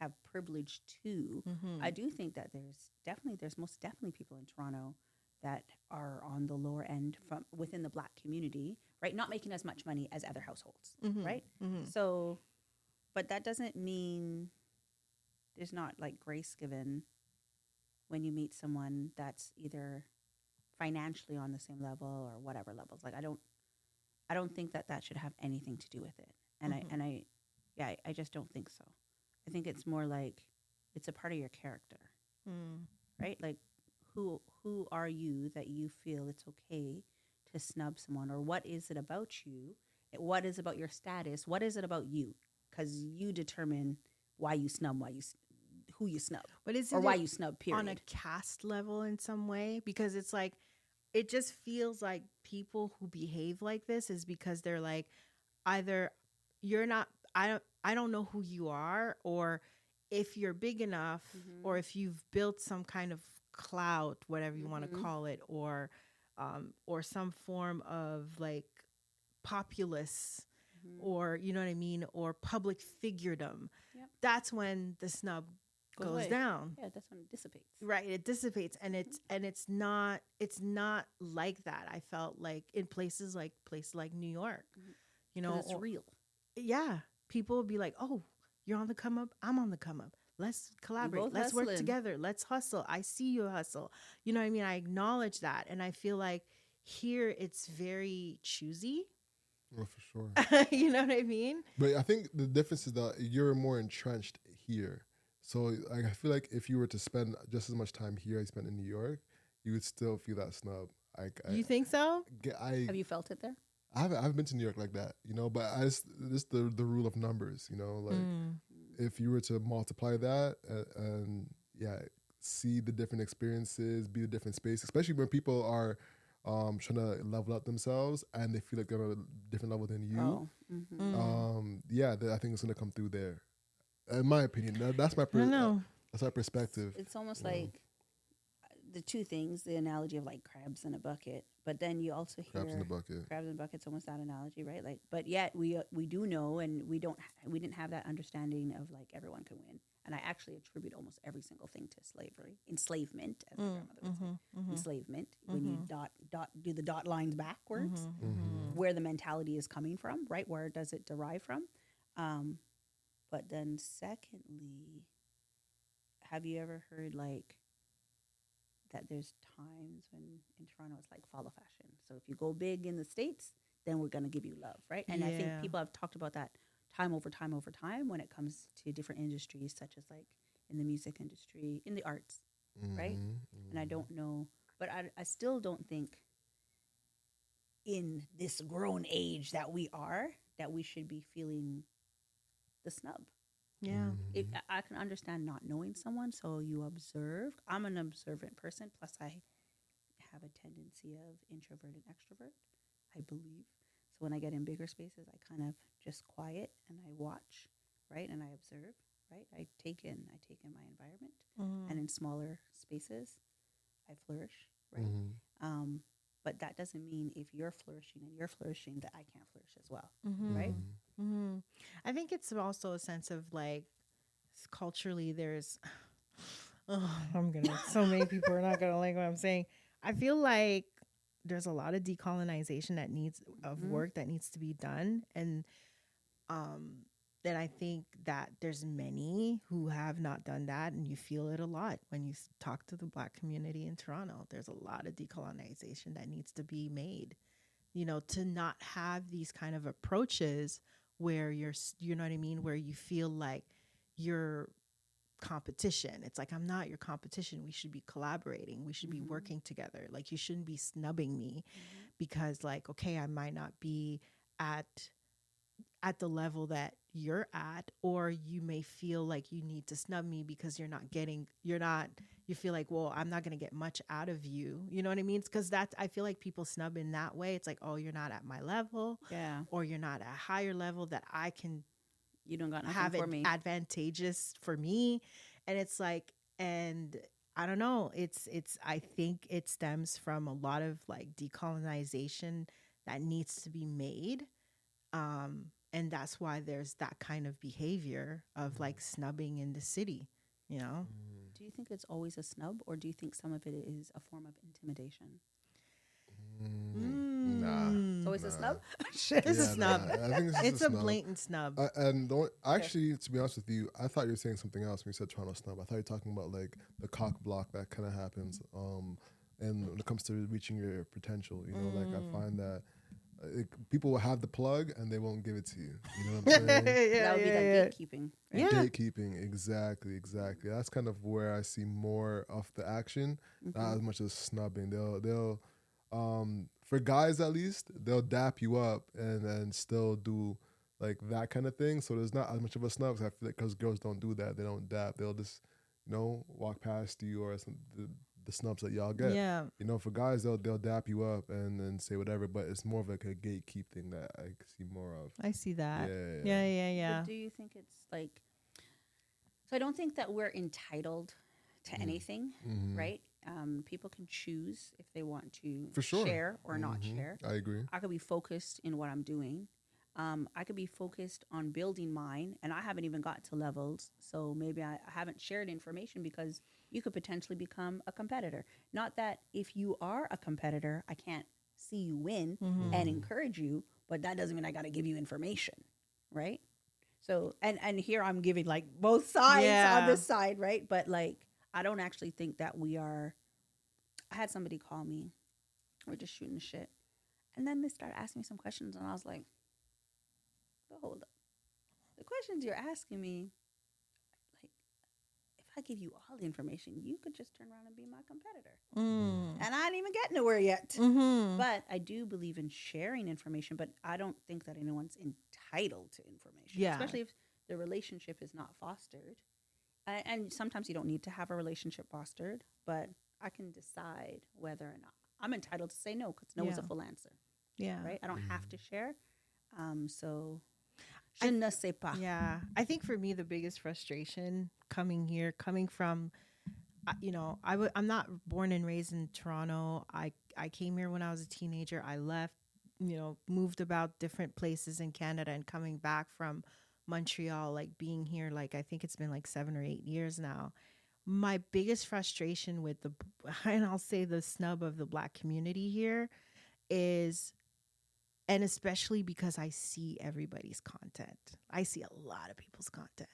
have privilege to, I do think that there's most definitely people in Toronto that are on the lower end from within the Black community, right? Not making as much money as other households, right? So, but that doesn't mean there's not like grace given when you meet someone that's either financially on the same level or whatever levels. Like I don't think that should have anything to do with it. And I just don't think so. I think it's more like it's a part of your character, right? Like who are you that you feel it's okay to snub someone, or what is it about you? What is about your status? What is it about you? Because you determine why you snub, who you snub, but is it or why you snub, period. On a caste level in some way? Because it's like, it just feels like people who behave like this is because they're like, either you're not, I don't know who you are, or if you're big enough, or if you've built some kind of clout, whatever you want to call it, or some form of like populace, or you know what I mean, or public figuredom. Yep. That's when the snub goes down. Yeah, that's when it dissipates. Right, it dissipates, and it's not like that. I felt like in places like New York, it's real. Yeah, people would be like, "Oh, you're on the come up. I'm on the come up. Let's collaborate. Let's work together. Let's hustle. I see you hustle." You know what I mean? I acknowledge that, and I feel like here it's very choosy. Oh, for sure. You know what I mean? But I think the difference is that you're more entrenched here. So like, I feel like if you were to spend just as much time here as you spent in New York, you would still feel that snub. Like You think so? Have you felt it there? I've been to New York like that, you know, but just the rule of numbers, you know, like if you were to multiply that and yeah, see the different experiences, be the different space, especially when people are trying to level up themselves and they feel like they're on a different level than you. Oh. Yeah, I think it's gonna come through there. In my opinion, that's my I don't know. that's my perspective. It's almost you know. like the two things, the analogy of like crabs in a bucket, but then you also hear Crabs in the bucket. crabs in a bucket's almost that analogy, right? Like, but yet we do know, and we didn't have that understanding of like everyone can win. And I actually attribute almost every single thing to slavery, enslavement, as my grandmother would say, enslavement. When you do the dot lines backwards, where the mentality is coming from, right? Where does it derive from? But then, secondly, have you ever heard like that there's times when in Toronto it's like follow fashion. So if you go big in the States, then we're going to give you love, right? And I think people have talked about that time over time when it comes to different industries, such as like in the music industry, in the arts, right? And I don't know, but I still don't think in this grown age that we should be feeling the snub. Yeah. I can understand not knowing someone, so you observe. I'm an observant person, plus I have a tendency of introvert and extrovert, I believe. So when I get in bigger spaces, I kind of just quiet and I watch, right? And I observe, right? I take in my environment. And in smaller spaces, I flourish, right? But that doesn't mean if you're flourishing and you're flourishing that I can't flourish as well, right? I think it's also a sense of like culturally there's so many people are not gonna like what I'm saying. I feel like there's a lot of decolonization of work that needs to be done, and then I think that there's many who have not done that, and you feel it a lot when you talk to the Black community in Toronto. There's a lot of decolonization that needs to be made, you know, to not have these kind of approaches where you know what I mean, where you feel like you're competition. It's like, I'm not your competition. We should be collaborating. We should be working together. Like, you shouldn't be snubbing me because like, okay, I might not be at the level that you're at, or you may feel like you need to snub me because you feel like, well, I'm not going to get much out of you. You know what I mean? Because I feel like people snub in that way. It's like, oh, you're not at my level, or you're not at a higher level that I can, you don't got nothing have for it me. advantageous for me. And it's like, and I don't know, I think it stems from a lot of like decolonization that needs to be made. And that's why there's that kind of behavior of like snubbing in the city, you know? Do you think it's always a snub, or do you think some of it is a form of intimidation? It's always a snub? It's a snub. I think It's a snub. blatant snub. Actually, to be honest with you, I thought you were saying something else when you said Toronto snub. I thought you were talking about like the cock block that kind of happens. And when it comes to reaching your potential, you know, like I find that people will have the plug and they won't give it to you. You know what I'm saying? That would be that gatekeeping. Right? Gatekeeping, exactly. That's kind of where I see more of the action, not as much as snubbing. They'll for guys at least, they'll dap you up and still do like that kind of thing. So there's not as much of a snub. 'Cause I feel like because girls don't do that, they don't dap. They'll just, you know, walk past you, or the snubs that y'all get. Yeah. You know, for guys, they'll dap you up and say whatever, but it's more of like a gatekeep thing that I see more of. I see that. Yeah. But do you think it's like, so I don't think that we're entitled to anything, right? People can choose if they want to For sure. share or not share. I agree. I could be focused in what I'm doing. I could be focused on building mine, and I haven't even got to levels. So maybe I haven't shared information because you could potentially become a competitor. Not that if you are a competitor, I can't see you win and encourage you, but that doesn't mean I got to give you information, right? So, and here I'm giving like both sides on this side, right? But like, I don't actually think that we are. I had somebody call me. We're just shooting the shit. And then they started asking me some questions, and I was like, hold up. The questions you're asking me, like, I give you all the information, you could just turn around and be my competitor. Mm. And I didn't even get nowhere yet. Mm-hmm. But I do believe in sharing information, but I don't think that anyone's entitled to information, Yeah. especially if the relationship is not fostered. And sometimes you don't need to have a relationship fostered, but I can decide whether or not I'm entitled to say no, because no is a Yeah. full answer, Yeah. right? I don't have to share. So, I- je ne sais pas. Yeah. I think for me, the biggest frustration coming from, I'm not born and raised in Toronto. I came here when I was a teenager. I left, moved about different places in Canada and coming back from Montreal, like being here, like I think it's been like 7 or 8 years now. My biggest frustration with and I'll say the snub of the Black community here is, and especially because I see everybody's content. I see a lot of people's content.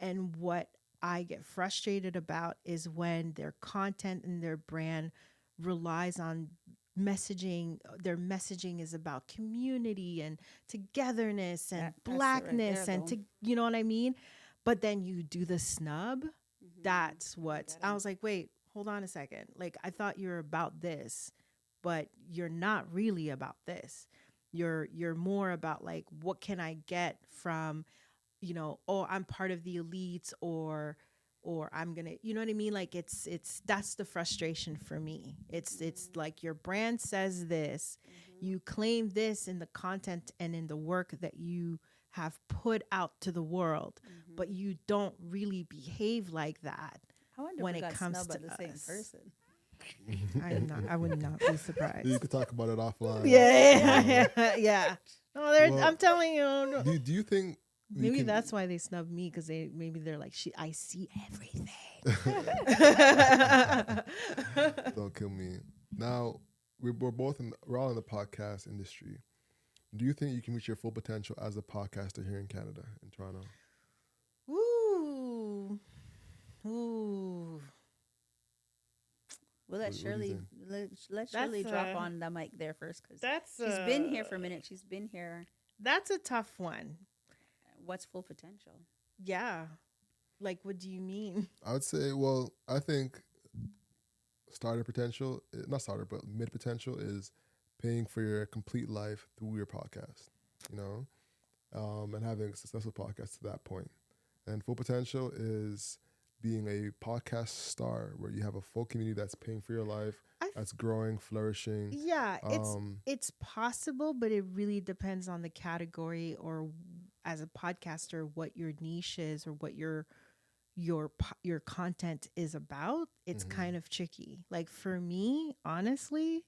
And what I get frustrated about is when their content and their brand relies on messaging. Their messaging is about community and togetherness and That's it right blackness there, and though. you know what I mean? But then you do the snub. Mhm. That's what get I it. was like, wait, hold on a second. Like, I thought you were about this, but you're not really about this. You're more about like, what can I get from, oh, I'm part of the elites, or I'm gonna, you know what I mean? Like, it's that's the frustration for me. It's like your brand says this, you claim this in the content and in the work that you have put out to the world, but you don't really behave like that. I wonder when if we it got comes snubbed to by the same us. person. I would not be surprised. You could talk about it offline. Yeah. No, Well, I'm telling you. Do you think we Maybe can- that's why they snub me, because they're like, I see everything. Don't kill me. Now we're all in the podcast industry. Do you think you can reach your full potential as a podcaster here in Canada, in Toronto? Ooh. Ooh. We'll let What do you Sherley think? let Sherley That's drop a- on the mic there first, because That's she's been here for a minute. She's been here. That's a tough one. What's full potential? Yeah. Like, what do you mean? I would say, well, I think starter potential, not starter, but mid potential is paying for your complete life through your podcast, and having a successful podcast to that point. And full potential is being a podcast star where you have a full community that's paying for your life, that's growing, flourishing. Yeah, Um, it's possible, but it really depends on the category, or as a podcaster, what your niche is, or what your content is about. It's kind of tricky. Like, for me, honestly,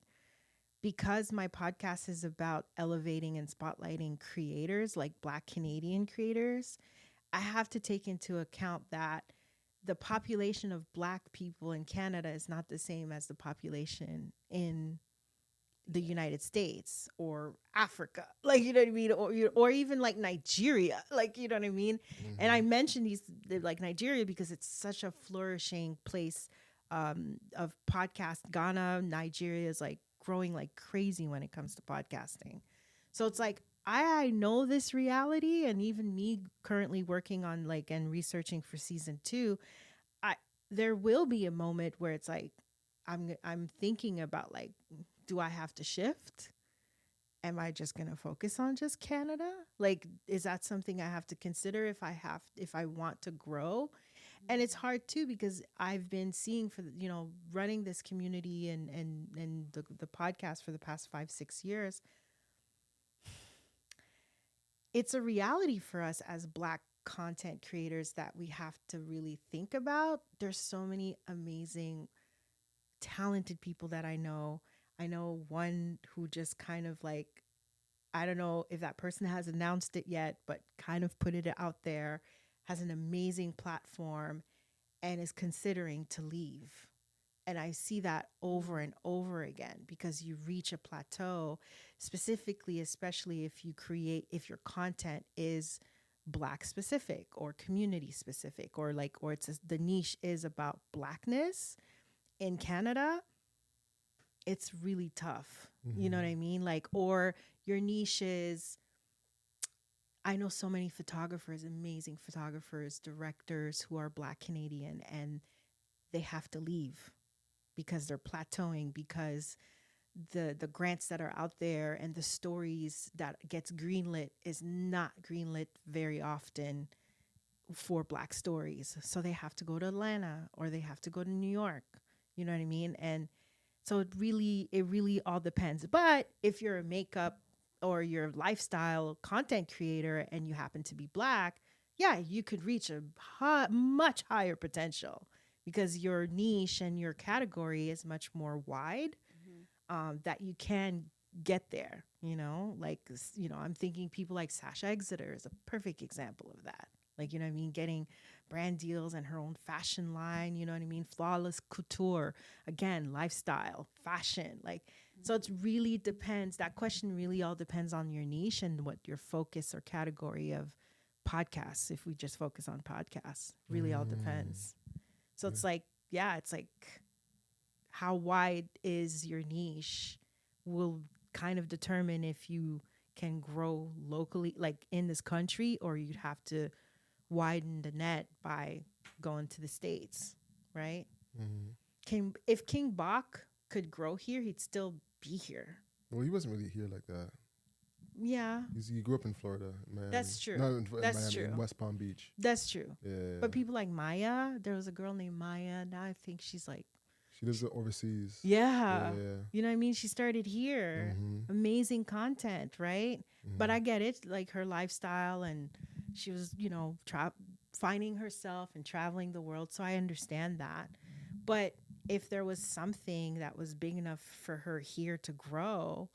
because my podcast is about elevating and spotlighting creators, like Black Canadian creators, I have to take into account that the population of Black people in Canada is not the same as the population in the United States or Africa, like, you know what I mean, or even like Nigeria, like, you know what I mean. And I mentioned like Nigeria because it's such a flourishing place of podcast. Ghana, Nigeria is like growing like crazy when it comes to podcasting. So it's like, I know this reality, and even me currently working on like and researching for season 2, there will be a moment where it's like I'm thinking about, like, do I have to shift? Am I just going to focus on just Canada? Like, is that something I have to consider if I want to grow? And it's hard too, because I've been seeing running this community and the podcast for the past 5-6 years. It's a reality for us as Black content creators that we have to really think about. There's so many amazing, talented people that I know. I know one who just kind of like, I don't know if that person has announced it yet, but kind of put it out there, has an amazing platform, and is considering to leave. And I see that over and over again, because you reach a plateau, specifically, especially if your content is Black specific or community specific, or the niche is about Blackness in Canada. It's really tough. You know what I mean? Like, or your niche is, I know so many photographers, amazing photographers, directors who are Black Canadian, and they have to leave because they're plateauing, because the grants that are out there and the stories that gets greenlit is not greenlit very often for Black stories. So they have to go to Atlanta or they have to go to New York. You know what I mean? And so it really all depends. But if you're a makeup or you're a lifestyle content creator and you happen to be Black, yeah, you could reach a much higher potential because your niche and your category is much more wide, that you can get there, like, I'm thinking people like Sasha Exeter is a perfect example of that. Like, you know what I mean? Getting brand deals and her own fashion line, you know what I mean? Flawless couture, again, lifestyle, fashion. Like, so it really depends. That question really all depends on your niche and what your focus or category of podcasts. If we just focus on podcasts, really all depends. So it's like, it's like how wide is your niche will kind of determine if you can grow locally, like in this country, or you'd have to widen the net by going to the States, right? If King Bach could grow here, he'd still be here. Well, he wasn't really here like that. Yeah. He grew up in Florida, Miami. That's true. No, in That's Miami, true. in West Palm Beach. That's true. Yeah. But people like Maya, there was a girl named Maya. Now I think she's like, she does it overseas. Yeah. You know what I mean? She started here. Amazing content, right? But I get it, like her lifestyle, and she was, finding herself and traveling the world. So I understand that. But if there was something that was big enough for her here to grow,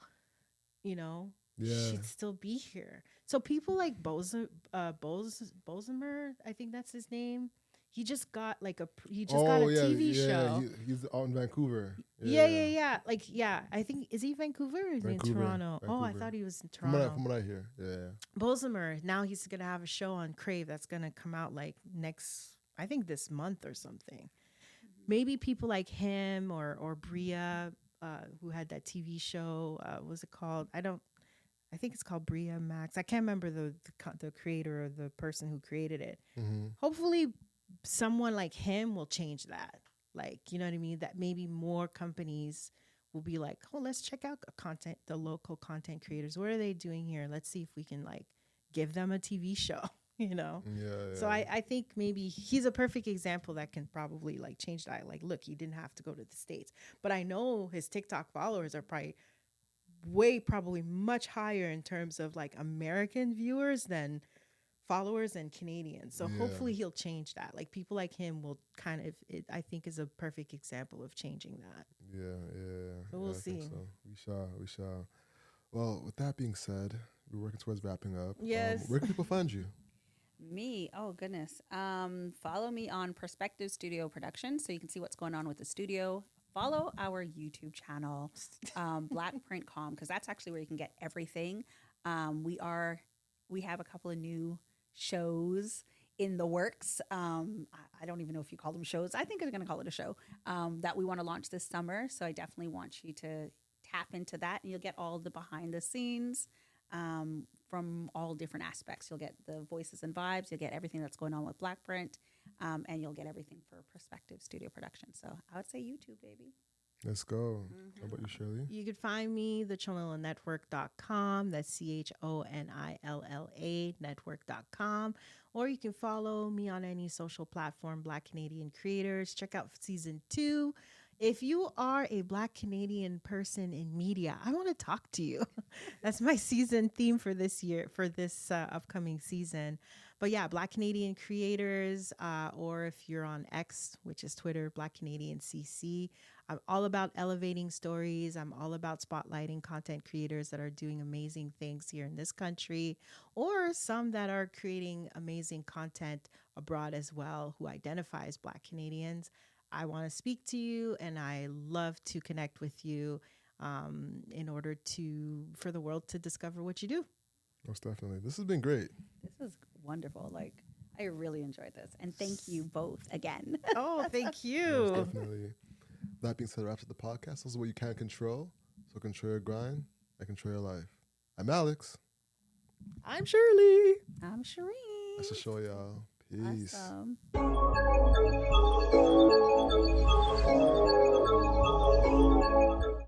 she'd still be here. So people like Bozemer, I think that's his name. He just got got a TV show. He's out in Vancouver. Yeah. Like, I think, is he Vancouver or is he in Toronto? Vancouver. Oh, I thought he was in Toronto. From what I hear, yeah. Bozemer, now he's going to have a show on Crave that's going to come out like I think this month or something. Maybe people like him or Bria, who had that TV show. What was it called? I think it's called Bria Max. I can't remember the creator or the person who created it. Hopefully someone like him will change that. Like, you know what I mean? That maybe more companies will be like, oh, let's check out the local content creators. What are they doing here? Let's see if we can like give them a TV show, Yeah. So I think maybe he's a perfect example that can probably like change that. Like, look, he didn't have to go to the States, but I know his TikTok followers are probably much higher in terms of like American viewers than followers and Canadians. So hopefully he'll change that. Like people like him will I think is a perfect example of changing that. Yeah. So we'll see. So. We shall. Well, with that being said, we're working towards wrapping up. Yes. Where can people find you? Me? Oh, goodness. Follow me on Perspective Studio Productions so you can see what's going on with the studio. Follow our YouTube channel, Blackprint.com, because that's actually where you can get everything. We have a couple of new shows in the works. I don't even know if you call them shows. I think I'm going to call it a show that we want to launch this summer. So I definitely want you to tap into that, and you'll get all the behind the scenes from all different aspects. You'll get the voices and vibes. You'll get everything that's going on with Blackprint, and you'll get everything for Perspective Studio Production. So I would say YouTube, baby. Let's go. How about you, Sherley? You could find me, thechonilalnetwork.com. That's CHONILLA network.com. Or you can follow me on any social platform, Black Canadian Creators. Check out season 2. If you are a Black Canadian person in media, I want to talk to you. That's my season theme for this year, for this upcoming season. But yeah, Black Canadian Creators, or if you're on X, which is Twitter, Black Canadian CC. I'm all about elevating stories. I'm all about spotlighting content creators that are doing amazing things here in this country, or some that are creating amazing content abroad as well, who identify as Black Canadians. I want to speak to you, and I love to connect with you in order for the world to discover what you do. Most definitely. This has been great. This is wonderful. Like, I really enjoyed this. And thank you both again. Oh, thank you. Most definitely. That being said, wraps up the podcast. This is what you can't control. So control your grind and control your life. I'm Alex. I'm Sherley. I'm Shereen. That's a show, y'all. Peace. Awesome.